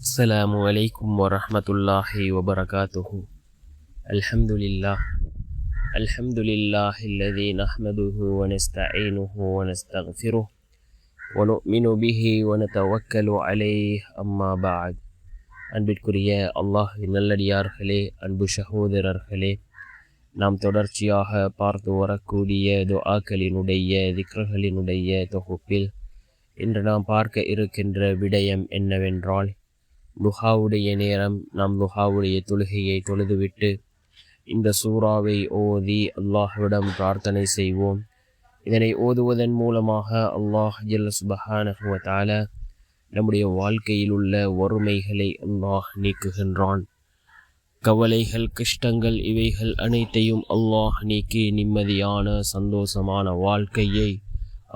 السلام عليكم ورحمة الله وبركاته. الحمد لله الذي نحمده ونستعينه ونستغفره ونؤمن به ونتوكل عليه. أما بعد. அன்பிற்குரிய அல்லாஹ்வின் நல்லடியார்களே, அன்பு சகோதரர்களே, நாம் தொடர்ச்சியாக பார்த்து வரக்கூடிய துஆக்களினுடைய திக்ர்களினுடைய தொகுப்பில் இன்று நாம் பார்க்க இருக்கின்ற விடயம் என்னவென்றால், லுஹாவுடைய நேரம். நாம் லுஹாவுடைய தொழுகையை தொழுதுவிட்டு இந்த சூறாவை ஓதி அல்லாஹ்விடம் பிரார்த்தனை செய்வோம். இதனை ஓதுவதன் மூலமாக அல்லாஹ் ஜல்ல சுப்ஹானஹு வ தஆலா நம்முடைய வாழ்க்கையில் உள்ள வறுமைகளை அல்லாஹ் நீக்குகின்றான். கவலைகள், கஷ்டங்கள் இவைகள் அனைத்தையும் அல்லாஹ் நீக்கி நிம்மதியான சந்தோஷமான வாழ்க்கையை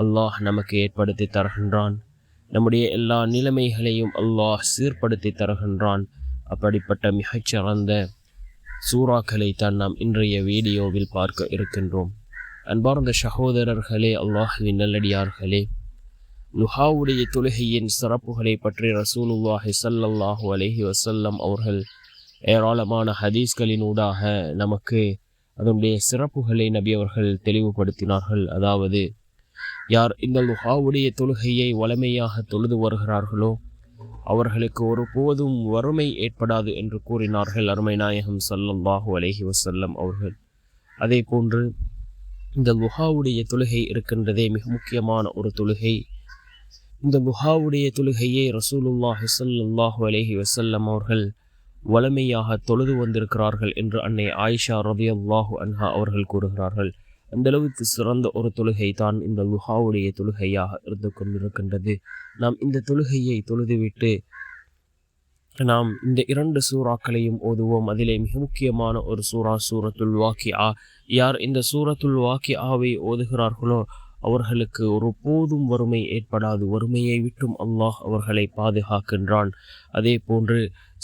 அல்லாஹ் நமக்கு ஏற்படுத்தி தருகின்றான். நம்முடைய எல்லா நிலைமைகளையும் அல்லாஹ் சீர்படுத்தி தருகின்றான். அப்படிப்பட்ட மிகச்சிறந்த சூறாக்களை தான் நாம் இன்றைய வீடியோவில் பார்க்க இருக்கின்றோம். அன்பார்ந்த சகோதரர்களே, அல்லாஹ்வின் நல்லடியார்களே, லுஹாவுடைய தொழுகையின் சிறப்புகளை பற்றி ரசூலுல்லாஹி ஸல்லல்லாஹு அலைஹி வஸல்லம் அவர்கள் ஏராளமான ஹதீஸ்களினூடாக நமக்கு அதனுடைய சிறப்புகளை நபி அவர்கள் தெளிவுபடுத்தினார்கள். அதாவது, யார் இந்த லுஹாவுடைய தொழுகையை வளமையாக தொழுது வருகிறார்களோ அவர்களுக்கு ஒருபோதும் வறுமை ஏற்படாது என்று கூறினார்கள் அருமை நாயகம் ஸல்லல்லாஹு அலைஹி வஸல்லம் அவர்கள். அதே போன்று இந்த லுஹாவுடைய தொழுகை இருக்கின்றதே மிக முக்கியமான ஒரு தொழுகை. இந்த லுஹாவுடைய தொழுகையை ரசூலுல்லாஹி ஸல்லல்லாஹு அலைஹி வஸல்லம் அவர்கள் வளமையாக தொழுது வந்திருக்கிறார்கள் என்று அன்னை ஆயிஷா ரலியல்லாஹு அன்ஹா அவர்கள் கூறுகிறார்கள். அந்த அளவுக்கு சிறந்த ஒரு தொழுகை தான் இந்த லுஹாவுடைய தொழுகையாக இருந்து கொண்டிருக்கின்றது. நாம் இந்த தொழுகையை தொழுதுவிட்டு நாம் இந்த 2 சூறாக்களையும் ஓதுவோம். அதிலே மிக முக்கியமான ஒரு சூரா சூரத்துல் வாக்கிஆ. யார் இந்த சூரத்துல் வாக்கிஆவை ஓதுகிறார்களோ அவர்களுக்கு ஒரு போதும் வறுமை ஏற்படாது. வறுமையை விட்டும் அல்லாஹ் அவர்களை பாதுகாக்கின்றான். அதே போன்று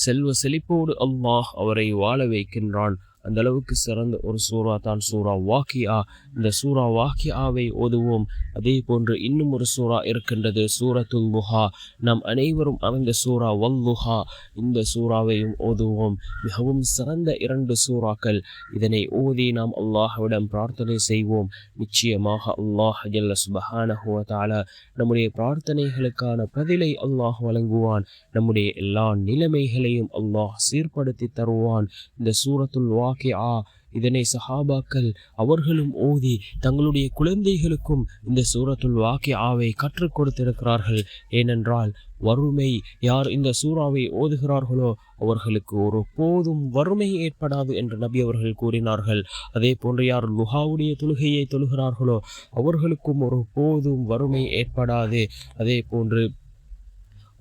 செல்வ செழிப்போடு அல்லாஹ் அவரை வாழ வைக்கின்றான். அந்த அளவுக்கு சிறந்த ஒரு சூறா தான் சூரா வாக்கிஆ. இந்த சூரா வாக்கிஆவை ஓதுவோம். அதே போன்று இன்னும் ஒரு சூறா இருக்கின்றது, சூரத்துல் லுஹா. நாம் அனைவரும் அறிந்த சூரா வல்லுஹா. இந்த சூறாவையும் ஓதுவோம். மிகவும் சிறந்த 2 சூறாக்கள். இதனை ஓதி நாம் அல்லாஹ்விடம் பிரார்த்தனை செய்வோம். நிச்சயமாக அல்லாஹ் ஜல்ல சுப்ஹானஹு வ தஆலா நம்முடைய பிரார்த்தனைகளுக்கான பதிலை அல்லாஹ் வழங்குவான். நம்முடைய எல்லா நிலைமைகளையும் அல்லாஹ் சீர்படுத்தி தருவான். இந்த சூரத்துல் வாக்கிஆ இதனை சஹாபாக்கள் அவர்களும் ஓதி தங்களுடைய குழந்தைகளுக்கும் இந்த சூரத்துல் வாக்கிஆவை கற்றுக் கொடுத்திருக்கிறார்கள். ஏனென்றால் வறுமை, யார் இந்த சூறாவை ஓதுகிறார்களோ அவர்களுக்கு ஒரு போதும் வறுமை ஏற்படாது என்று நபி அவர்கள் கூறினார்கள். அதே போன்று யார் லுஹாவுடைய தொழுகையை தொழுகிறார்களோ அவர்களுக்கும் ஒரு போதும் வறுமை ஏற்படாது. அதே போன்று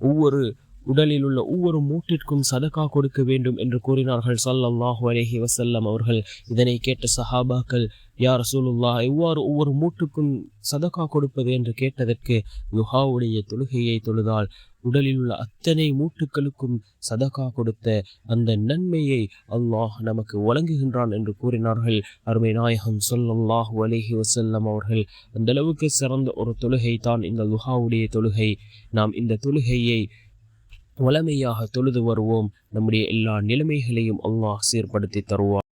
ஒவ்வொரு உடலில் உள்ள ஒவ்வொரு மூட்டிற்கும் சதகா கொடுக்க வேண்டும் என்று கூறினார்கள் ஸல்லல்லாஹு அலைஹி வஸல்லம் அவர்கள். இதனை கேட்ட சஹாபாக்கள், யா ரசூலுல்லாஹ், எவ்வாறு ஒவ்வொரு மூட்டுக்கும் சதகா கொடுப்பது என்று கேட்டதற்கு, லுஹாவுடைய தொழுகையை தொழுதால் உடலில் உள்ள அத்தனை மூட்டுக்களுக்கும் சதகா கொடுத்த அந்த நன்மையை அல்லாஹ் நமக்கு வழங்குகின்றான் என்று கூறினார்கள் அருமை நாயகம் ஸல்லல்லாஹு அலைஹி வஸல்லம் அவர்கள். அந்த அளவுக்கு சிறந்த ஒரு தொழுகை தான் இந்த லுஹாவுடைய தொழுகை. நாம் இந்த தொழுகையை வளமையாக தொழுது வருவோம். நம்முடைய எல்லா நிலைமைகளையும் அல்லாஹ் சீர்படுத்தி தருவார்.